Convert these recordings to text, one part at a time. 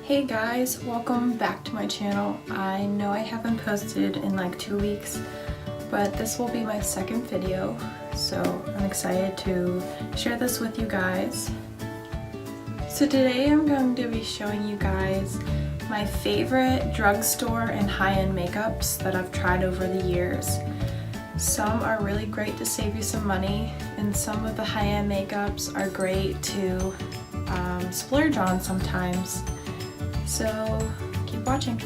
Hey guys, welcome back to my channel. I know I haven't posted in like 2 weeks, but this will be my second video, so I'm excited to share this with you guys. So today I'm going to be showing you guys my favorite drugstore and high-end makeups that I've tried over the years. Some are really great to save you some money, and some of the high-end makeups are great to splurge on sometimes. So keep watching.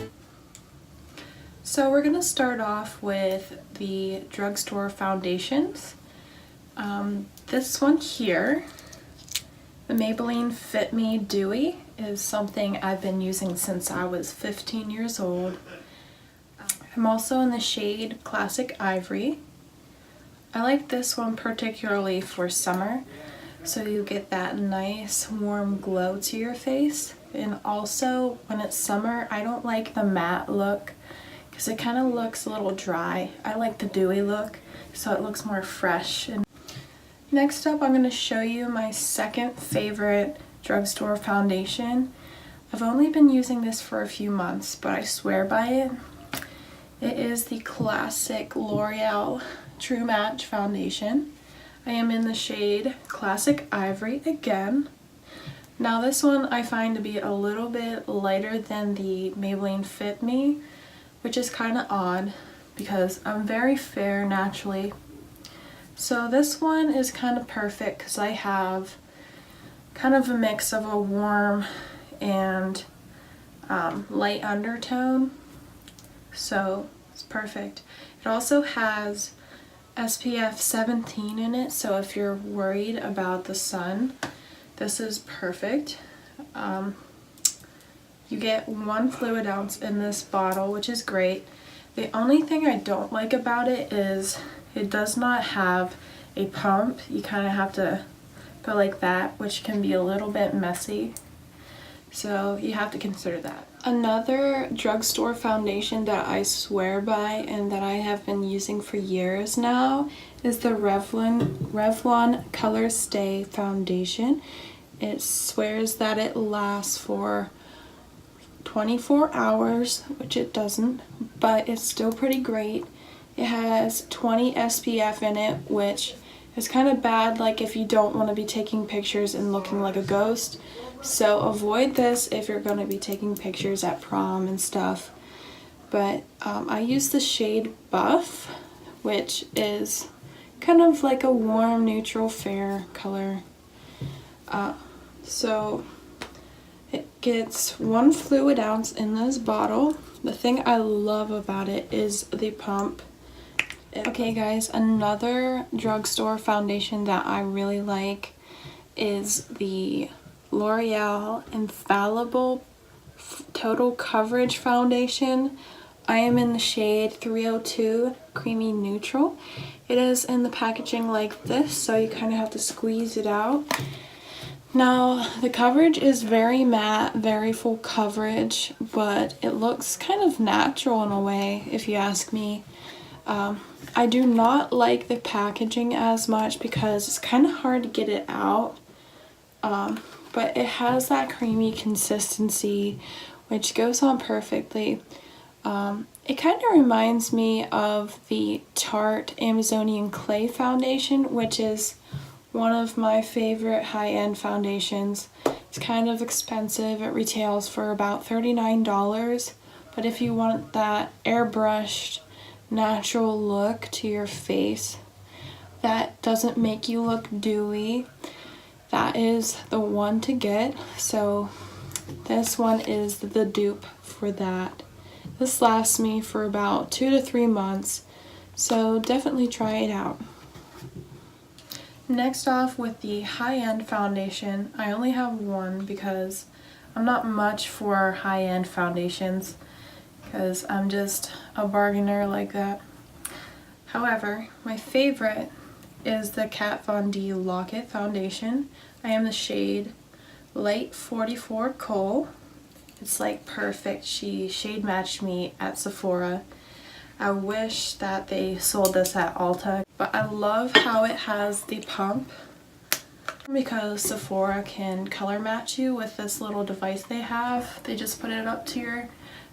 So we're going to start off with the drugstore foundations. This one here, the Maybelline Fit Me Dewy, is something I've been using since I was 15 years old. I'm also in the shade Classic Ivory. I like this one particularly for summer, so you get that nice warm glow to your face. And also when it's summer, I don't like the matte look because it kind of looks a little dry. I like the dewy look, so it looks more fresh. And next up, I'm going to show you my second favorite drugstore foundation. I've only been using this for a few months, but I swear by it. It is the classic L'Oreal True Match foundation. I am in the shade Classic Ivory again. Now this one I find to be a little bit lighter than the Maybelline Fit Me, which is kind of odd because I'm very fair naturally. So this one is kind of perfect because I have kind of a mix of a warm and light undertone, so it's perfect. It also has SPF 17 in it, so if you're worried about the sun, this is perfect. You get 1 fluid ounce in this bottle, which is great. The only thing I don't like about it is it does not have a pump. You kind of have to go like that, which can be a little bit messy. So you have to consider that. Another drugstore foundation that I swear by and that I have been using for years now is the Revlon Color Stay foundation. It swears that it lasts for 24 hours, which it doesn't, but it's still pretty great. It has 20 SPF in it, which is kind of bad like if you don't want to be taking pictures and looking like a ghost. So avoid this if you're going to be taking pictures at prom and stuff. But I use the shade Buff, which is kind of like a warm, neutral, fair color. So it gets 1 fluid ounce in this bottle. The thing I love about it is the pump. Okay guys, another drugstore foundation that I really like is the L'Oreal Infallible Total Coverage Foundation. I am in the shade 302 Creamy Neutral. It is in the packaging like this, so you kind of have to squeeze it out. Now, the coverage is very matte, very full coverage, but it looks kind of natural in a way, if you ask me. I do not like the packaging as much because it's kind of hard to get it out, but it has that creamy consistency, which goes on perfectly. It kind of reminds me of the Tarte Amazonian Clay foundation, which is one of my favorite high-end foundations. It's kind of expensive. It retails for about $39, but if you want that airbrushed natural look to your face that doesn't make you look dewy, that is the one to get. So this one is the dupe for that. This lasts me for about 2 to 3 months, so definitely try it out. Next off with the high-end foundation, I only have one because I'm not much for high-end foundations because I'm just a bargainer like that. However, my favorite is the Kat Von D Lock-It foundation. I am the shade Light 44 Coal. It's like perfect. She shade matched me at Sephora. I wish that they sold this at Ulta, but I love how it has the pump. because Sephora can color match you with this little device they have. They just put it up to your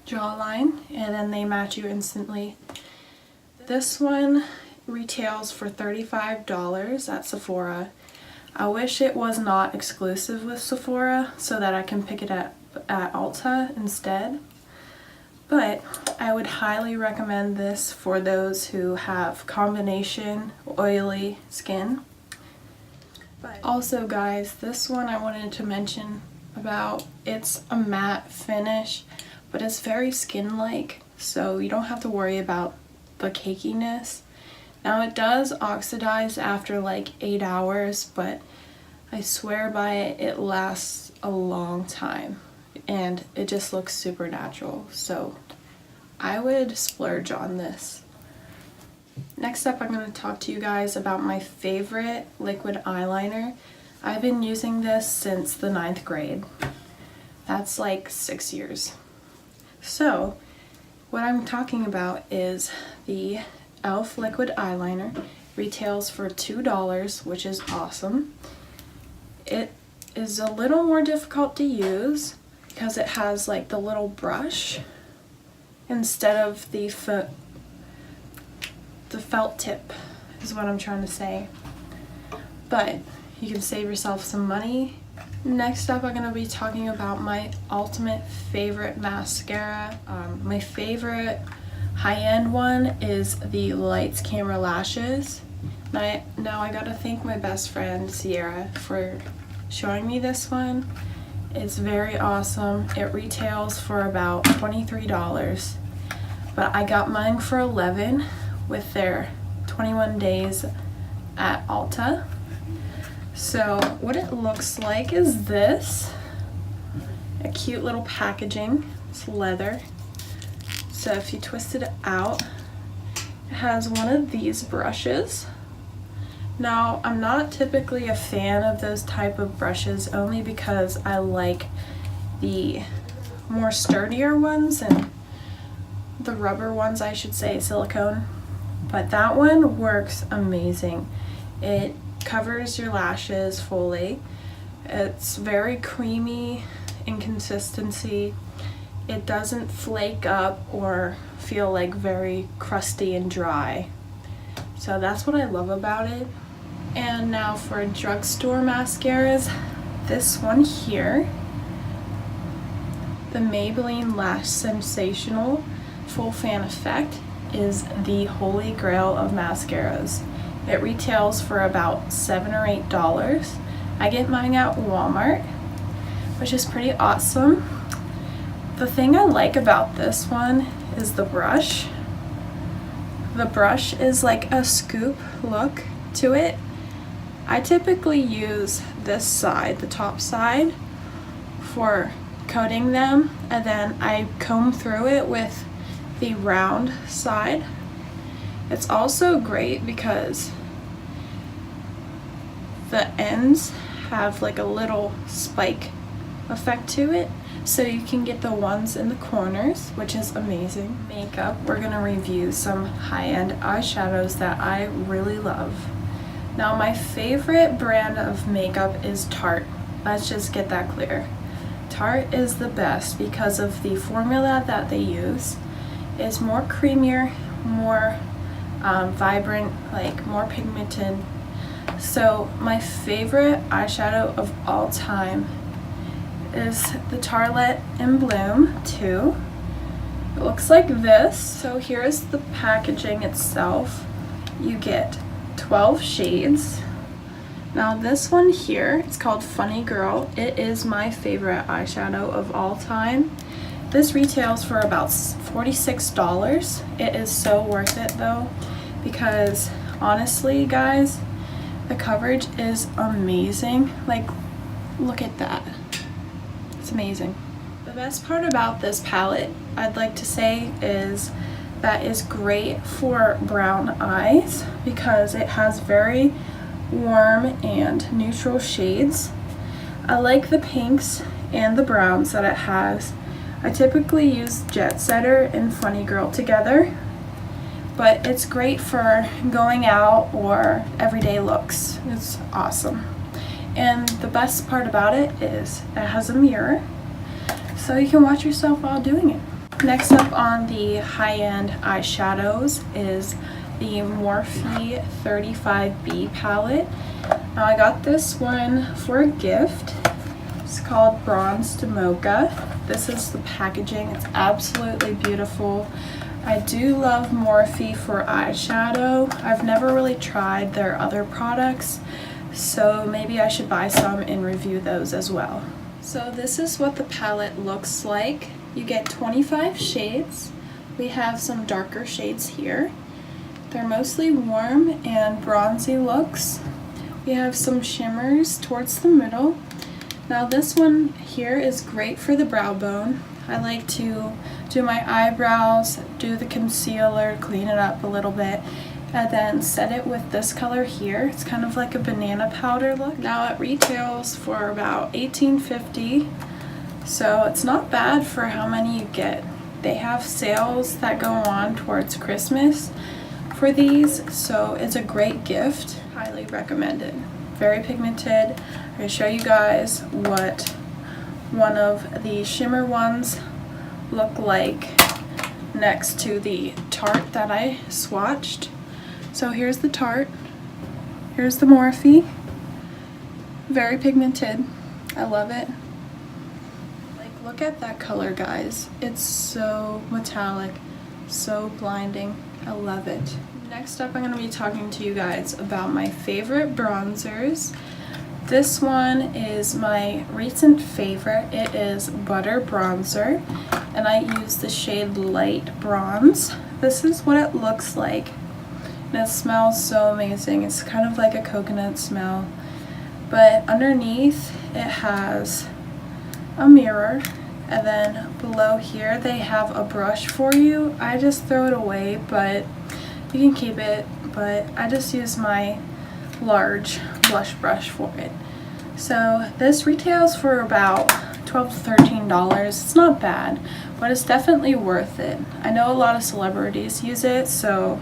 jawline and then they match you instantly. This one retails for $35 at Sephora. I wish it was not exclusive with Sephora so that I can pick it at Ulta instead. But I would highly recommend this for those who have combination oily skin. But also guys, this one I wanted to mention about, it's a matte finish, but it's very skin-like, so you don't have to worry about the cakiness. Now it does oxidize after like 8 hours, but I swear by it, it lasts a long time and it just looks super natural, so I would splurge on this. Next up, I'm going to talk to you guys about my favorite liquid eyeliner. I've been using this since the 9th grade. That's like 6 years. So what I'm talking about is the e.l.f. liquid eyeliner. Retails for $2, which is awesome. It is a little more difficult to use because it has like the little brush instead of the felt tip is what I'm trying to say. But you can save yourself some money. Next up, I'm going to be talking about my ultimate favorite mascara. My favorite high-end one is the Lights Camera Lashes. Now I gotta thank my best friend Sierra for showing me this one. It's very awesome. It retails for about $23, but I got mine for $11 with their 21 days at Ulta. So what it looks like is this. A cute little packaging. It's leather. So if you twist it out, it has one of these brushes. Now, I'm not typically a fan of those type of brushes only because I like the more sturdier ones and the rubber ones, I should say, silicone. But that one works amazing. It covers your lashes fully. It's very creamy in consistency. It doesn't flake up or feel like very crusty and dry. So that's what I love about it. And now for drugstore mascaras, this one here, the Maybelline Lash Sensational Full Fan Effect, is the holy grail of mascaras. It retails for about $7 or $8. I get mine at Walmart, which is pretty awesome. The thing I like about this one is the brush. The brush is like a scoop look to it. I typically use this side, the top side, for coating them, and then I comb through it with the round side. It's also great because the ends have like a little spike effect to it, so you can get the ones in the corners, which is amazing. Makeup, we're gonna review some high-end eyeshadows that I really love. Now, my favorite brand of makeup is Tarte. Let's just get that clear. Tarte is the best because of the formula that they use. It's more creamier, more vibrant, like more pigmented. So my favorite eyeshadow of all time is the Tartelette in Bloom 2. It looks like this. So here's the packaging itself. You get 12 shades. Now this one here, it's called Funny Girl. It is my favorite eyeshadow of all time. This retails for about $46. It is so worth it though, because honestly guys, the coverage is amazing. Like, look at that. It's amazing. The best part about this palette, I'd like to say, is that is great for brown eyes because it has very warm and neutral shades. I like the pinks and the browns that it has. I typically use Jet Setter and Funny Girl together, but it's great for going out or everyday looks. It's awesome. And the best part about it is it has a mirror, so you can watch yourself while doing it. Next up on the high-end eyeshadows is the Morphe 35B palette. Now I got this one for a gift. It's called Bronze to Mocha. This is the packaging. It's absolutely beautiful. I do love Morphe for eyeshadow. I've never really tried their other products, so maybe I should buy some and review those as well. So this is what the palette looks like. You get 25 shades. We have some darker shades here. They're mostly warm and bronzy looks. We have some shimmers towards the middle. Now this one here is great for the brow bone. I like to do my eyebrows, do the concealer, clean it up a little bit, and then set it with this color here. It's kind of like a banana powder look. Now it retails for about $18.50, so it's not bad for how many you get. They have sales that go on towards Christmas for these, so it's a great gift. Highly recommended. Very pigmented. I'm going to show you guys what one of the shimmer ones look like next to the Tarte that I swatched. So here's the Tarte, here's the Morphe. Very pigmented. I love it. Like, look at that color, guys. It's so metallic, so blinding. I love it. Next up, I'm going to be talking to you guys about my favorite bronzers. This one is my recent favorite. It is Butter Bronzer, and I use the shade Light Bronze. This is what it looks like, and it smells so amazing. It's kind of like a coconut smell, but underneath it has a mirror, and then below here they have a brush for you. I just throw it away, but you can keep it, but I just use my large blush brush for it. So this retails for about $12 to $13. It's not bad, but it's definitely worth it. I know a lot of celebrities use it, so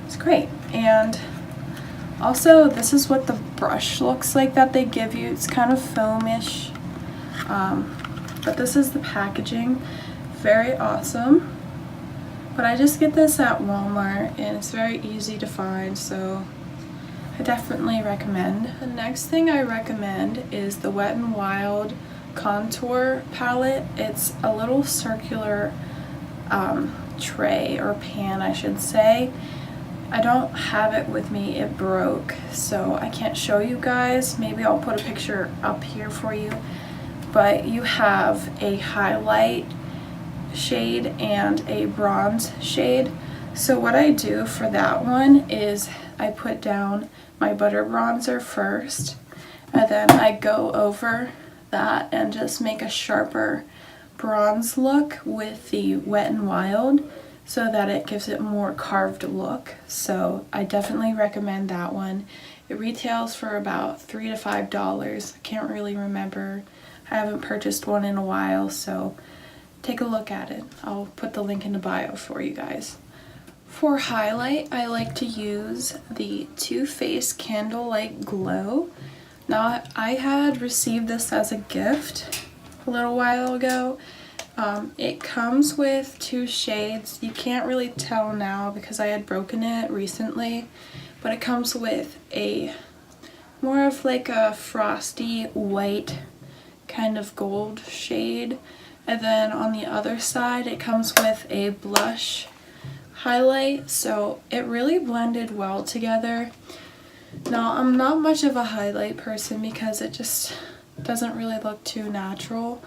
it's great. And also, this is what the brush looks like that they give you. It's kind of foamish, but this is the packaging. Very awesome. But I just get this at Walmart, and it's very easy to find, so I definitely recommend. The next thing I recommend is the Wet n Wild contour palette. It's a little circular tray, or pan I should say. I don't have it with me, it broke, so I can't show you guys. Maybe I'll put a picture up here for you. But you have a highlight shade and a bronze shade. So what I do for that one is I put down my butter bronzer first, and then I go over that and just make a sharper bronze look with the Wet n Wild, so that it gives it more carved look. So I definitely recommend that one. It retails for about $3 to $5. I can't really remember. I haven't purchased one in a while, so take a look at it. I'll put the link in the bio for you guys. For highlight, I like to use the Too Faced Candlelight Glow. Now, I had received this as a gift a little while ago. It comes with two shades. You can't really tell now because I had broken it recently, but it comes with a more of like a frosty white kind of gold shade, and then on the other side it comes with a blush highlight, so it really blended well together. Now, I'm not much of a highlight person because it just doesn't really look too natural,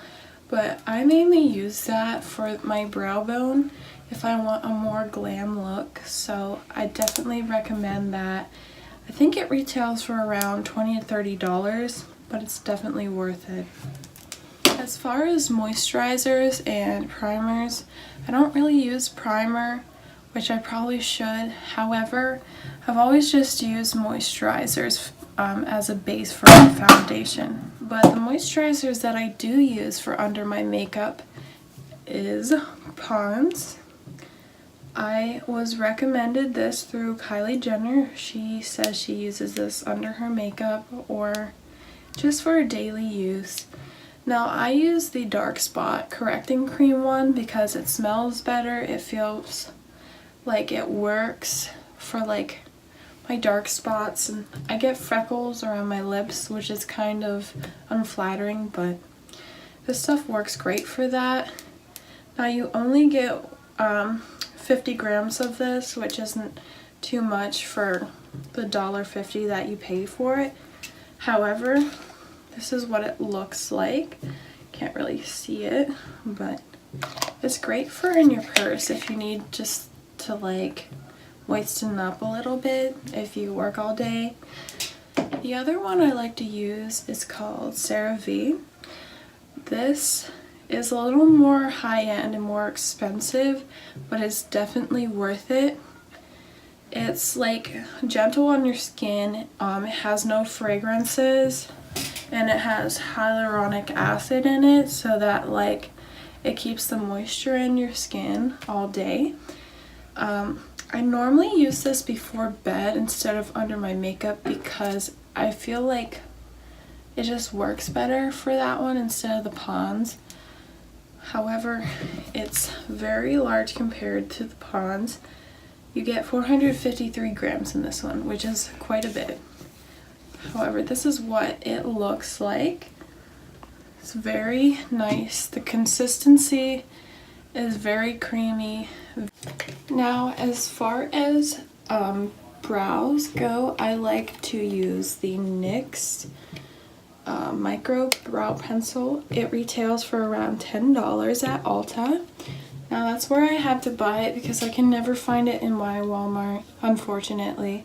but I mainly use that for my brow bone if I want a more glam look, so I definitely recommend that. I think it retails for around $20 to $30, but it's definitely worth it. As far as moisturizers and primers, I don't really use primer, which I probably should. However, I've always just used moisturizers as a base for my foundation. But the moisturizers that I do use for under my makeup is Pond's. I was recommended this through Kylie Jenner. She says she uses this under her makeup or just for daily use. Now I use the dark spot correcting cream one because it smells better. It feels like it works for like my dark spots, and I get freckles around my lips, which is kind of unflattering, but this stuff works great for that. Now you only get 50 grams of this, which isn't too much for the $1.50 that you pay for it. However, this is what it looks like. Can't really see it, but it's great for in your purse if you need just to like moisten up a little bit if you work all day. The other one I like to use is called CeraVe. This is a little more high-end and more expensive, but it's definitely worth it. It's like gentle on your skin. It has no fragrances, and it has hyaluronic acid in it so that like it keeps the moisture in your skin all day. I normally use this before bed instead of under my makeup because I feel like it just works better for that one instead of the Pond's. However, it's very large compared to the Pond's. You get 453 grams in this one, which is quite a bit. However, this is what it looks like. It's very nice. The consistency is very creamy. Now, as far as brows go, I like to use the NYX micro brow pencil. It retails for around $10 at Ulta. Now that's where I have to buy it because I can never find it in my Walmart, unfortunately.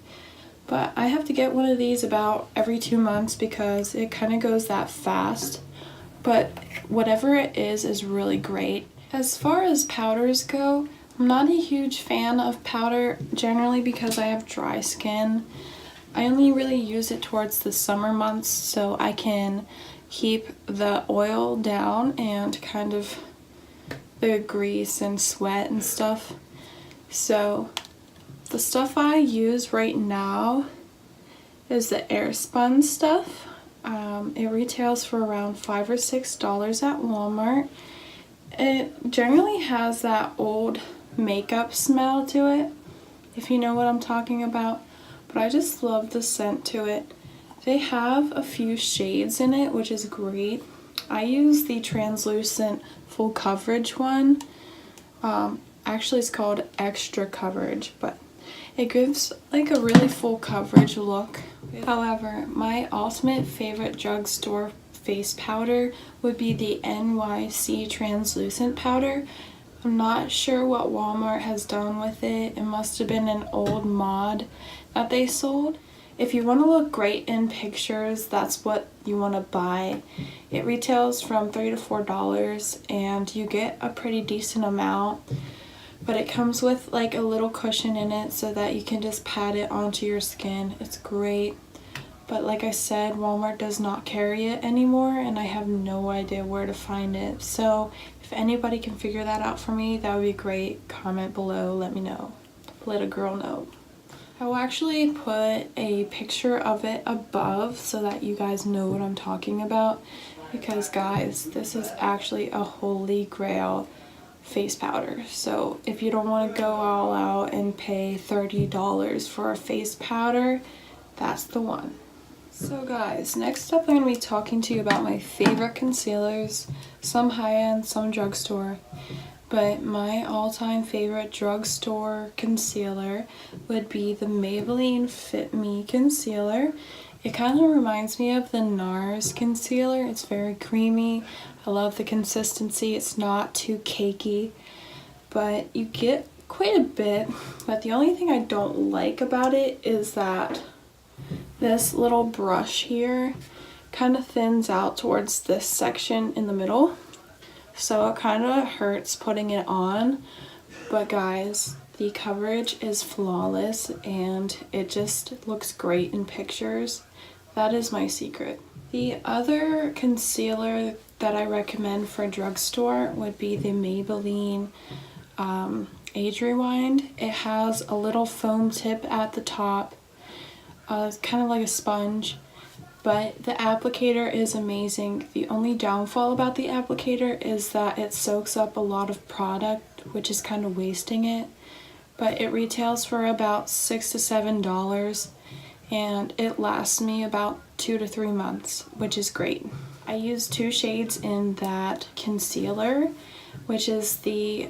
But I have to get one of these about every 2 months because it kind of goes that fast. But whatever it is really great. As far as powders go, I'm not a huge fan of powder generally because I have dry skin. I only really use it towards the summer months so I can keep the oil down and kind of the grease and sweat and stuff. So the stuff I use right now is the Airspun stuff. It retails for around $5 or $6 at Walmart. It generally has that old makeup smell to it, if you know what I'm talking about, but I just love the scent to it. They have a few shades in it, which is great. I use the translucent full coverage one. Actually it's called extra coverage, but it gives like a really full coverage look. However, my ultimate favorite drugstore face powder would be the NYC translucent powder. I'm not sure what Walmart has done with it. It must have been an old mod that they sold. If you want to look great in pictures, that's what you want to buy. It retails from $3 to $4 and you get a pretty decent amount, but it comes with like a little cushion in it so that you can just pat it onto your skin. It's great. But like I said, Walmart does not carry it anymore and I have no idea where to find it. So if anybody can figure that out for me, that would be great. Comment below, let me know. Let a girl know. I will actually put a picture of it above so that you guys know what I'm talking about. Because guys, this is actually a holy grail face powder. So if you don't want to go all out and pay $30 for a face powder, that's the one. So guys, next up I'm going to be talking to you about my favorite concealers, some high-end, some drugstore, but my all-time favorite drugstore concealer would be the Maybelline Fit Me concealer. It kind of reminds me of the NARS concealer. It's very creamy. I love the consistency. It's not too cakey, but you get quite a bit, but the only thing I don't like about it is that this little brush here kind of thins out towards this section in the middle, so it kind of hurts putting it on. But guys, the coverage is flawless and it just looks great in pictures. That is my secret. The other concealer that I recommend for a drugstore would be the Maybelline Age Rewind. It has a little foam tip at the top. It's kind of like a sponge, but the applicator is amazing. The only downfall about the applicator is that it soaks up a lot of product, which is kind of wasting it. But it retails for about $6 to $7, and it lasts me about 2 to 3 months, which is great. I use 2 shades in that concealer, which is the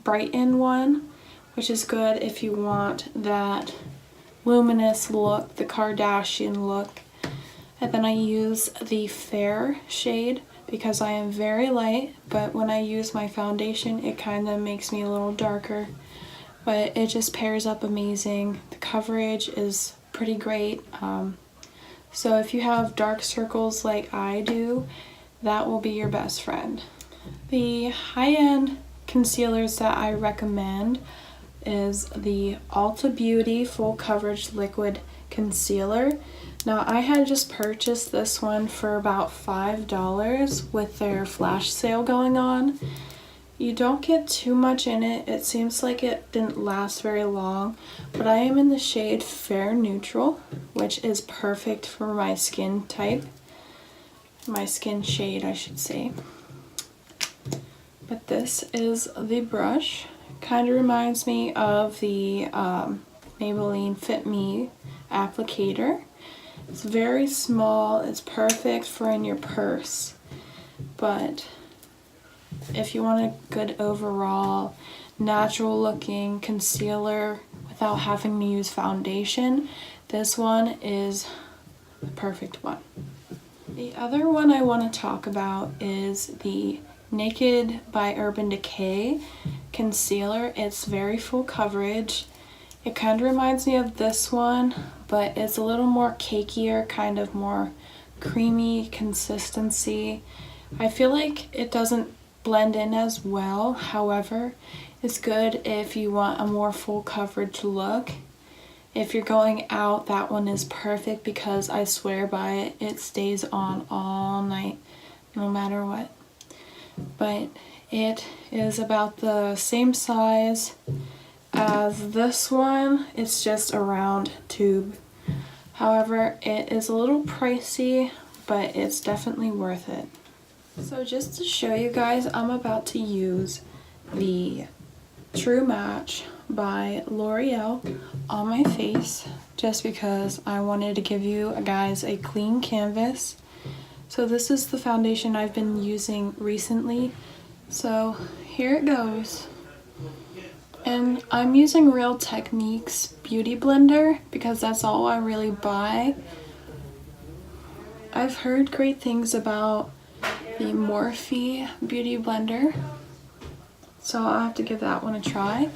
Brighten one, which is good if you want that luminous look, the Kardashian look. And then I use the Fair shade because I am very light, but when I use my foundation it kind of makes me a little darker, but it just pairs up amazing. The coverage is pretty great. So if you have dark circles like I do, that will be your best friend. The high-end concealers that I recommend is the Ulta Beauty Full Coverage Liquid Concealer. Now I had just purchased this one for about $5 with their flash sale going on. You don't get too much in it. It seems like it didn't last very long, but I am in the shade Fair Neutral, which is perfect for my skin type. My skin shade, I should say. But this is the brush. Kind of reminds me of the Maybelline Fit Me applicator. It's very small. It's perfect for in your purse. But if you want a good overall natural looking concealer without having to use foundation, this one is the perfect one. The other one I want to talk about is the Naked by Urban Decay concealer. It's very full coverage. It kind of reminds me of this one, but it's a little more cakier, kind of more creamy consistency. I feel like it doesn't blend in as well. However, it's good if you want a more full coverage look. If you're going out, that one is perfect because I swear by it, it stays on all night, no matter what. But it is about the same size as this one. It's just a round tube. However, it is a little pricey, but it's definitely worth it. So just to show you guys, I'm about to use the True Match by L'Oreal on my face just because I wanted to give you guys a clean canvas. So this is the foundation I've been using recently. So here it goes. And I'm using Real Techniques Beauty Blender because that's all I really buy. I've heard great things about the Morphe Beauty Blender, so I'll have to give that one a try.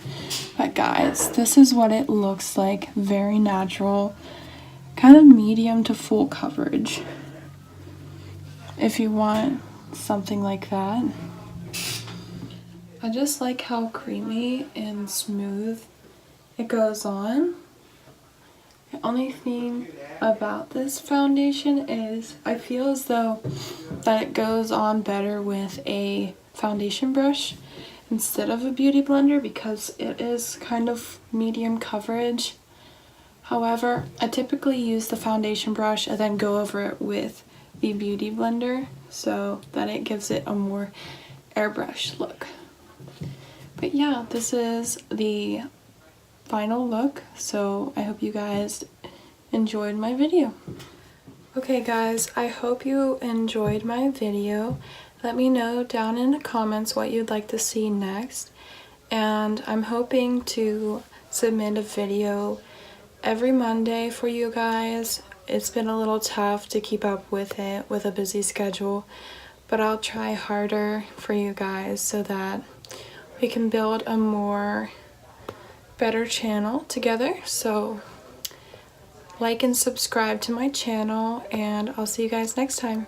But guys, this is what it looks like. Very natural, kind of medium to full coverage if you want something like that. I just like how creamy and smooth it goes on. The only thing about this foundation is I feel as though that it goes on better with a foundation brush instead of a beauty blender because it is kind of medium coverage. However, I typically use the foundation brush and then go over it with the beauty blender so that it gives it a more airbrush look. But yeah, this is the final look, so I hope you guys enjoyed my video. Okay guys, I hope you enjoyed my video. Let me know down in the comments what you'd like to see next, and I'm hoping to submit a video every Monday for you guys. It's been a little tough to keep up with it with a busy schedule, but I'll try harder for you guys so that we can build a more better channel together. So like and subscribe to my channel, and I'll see you guys next time.